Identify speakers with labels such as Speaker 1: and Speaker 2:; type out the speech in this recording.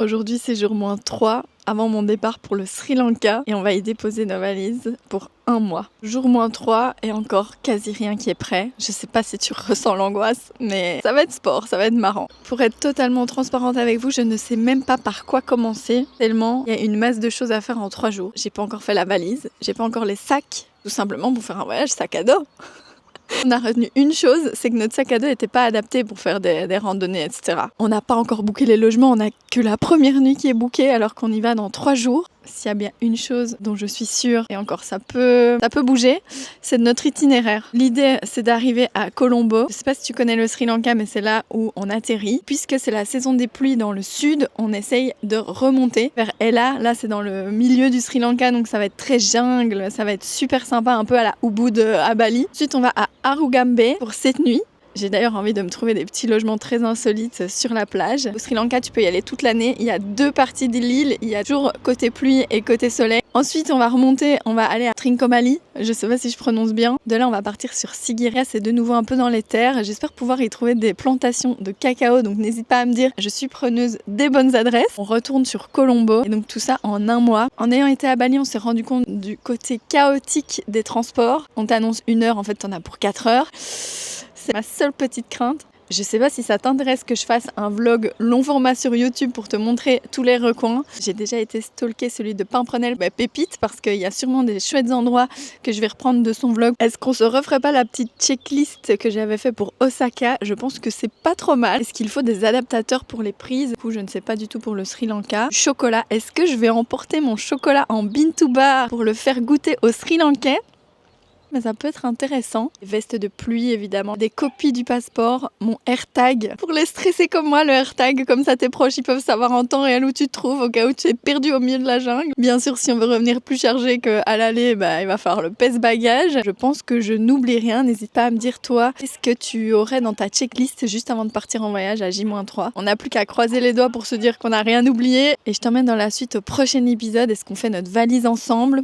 Speaker 1: Aujourd'hui c'est jour -3 avant mon départ pour le Sri Lanka et on va y déposer nos valises pour 1 mois. Jour -3 et encore quasi rien qui est prêt. Je sais pas si tu ressens l'angoisse, mais ça va être sport, ça va être marrant. Pour être totalement transparente avec vous, je ne sais même pas par quoi commencer, tellement il y a une masse de choses à faire en 3 jours. J'ai pas encore fait la valise, j'ai pas encore les sacs, tout simplement pour faire un voyage sac à dos. On a retenu une chose, c'est que notre sac à dos n'était pas adapté pour faire des randonnées, etc. On n'a pas encore booké les logements, on n'a que la première nuit qui est bookée alors qu'on y va dans 3 jours. S'il y a bien une chose dont je suis sûre, et encore ça peut bouger, c'est de notre itinéraire. L'idée c'est d'arriver à Colombo. Je sais pas si tu connais le Sri Lanka, mais c'est là où on atterrit. Puisque c'est la saison des pluies dans le sud, on essaye de remonter vers Ella. Là c'est dans le milieu du Sri Lanka, donc ça va être très jungle, ça va être super sympa, un peu à la Ubud à Bali. Ensuite on va à Arugambe pour cette nuit. J'ai d'ailleurs envie de me trouver des petits logements très insolites sur la plage. Au Sri Lanka, tu peux y aller toute l'année. Il y a 2 parties de l'île. Il y a toujours côté pluie et côté soleil. Ensuite, on va remonter. On va aller à Trincomalee. Je sais pas si je prononce bien. De là, on va partir sur Sigiriya. C'est de nouveau un peu dans les terres. J'espère pouvoir y trouver des plantations de cacao. Donc, n'hésite pas à me dire. Je suis preneuse des bonnes adresses. On retourne sur Colombo. Et donc, tout ça en 1 mois. En ayant été à Bali, on s'est rendu compte du côté chaotique des transports. On t'annonce 1 heure. En fait, t'en as pour 4 heures. C'est ma seule petite crainte. Je sais pas si ça t'intéresse que je fasse un vlog long format sur YouTube pour te montrer tous les recoins. J'ai déjà été stalker celui de Pimprenel, pépite, parce qu'il y a sûrement des chouettes endroits que je vais reprendre de son vlog. Est-ce qu'on se referait pas la petite checklist que j'avais fait pour Osaka? Je pense que c'est pas trop mal. Est-ce qu'il faut des adaptateurs pour les prises? Du coup, je ne sais pas du tout pour le Sri Lanka. Chocolat. Est-ce que je vais emporter mon chocolat en bean to bar pour le faire goûter aux Sri Lankais? Mais ça peut être intéressant. Veste de pluie évidemment, des copies du passeport, mon AirTag. Pour les stressés comme moi, le AirTag, comme ça tes proches ils peuvent savoir en temps réel où tu te trouves au cas où tu es perdu au milieu de la jungle. Bien sûr, si on veut revenir plus chargé qu'à l'aller, il va falloir le pèse-bagages. Je pense que je n'oublie rien. N'hésite pas à me dire toi, qu'est-ce que tu aurais dans ta checklist juste avant de partir en voyage à J-3. On n'a plus qu'à croiser les doigts pour se dire qu'on n'a rien oublié. Et je t'emmène dans la suite au prochain épisode. Est-ce qu'on fait notre valise ensemble?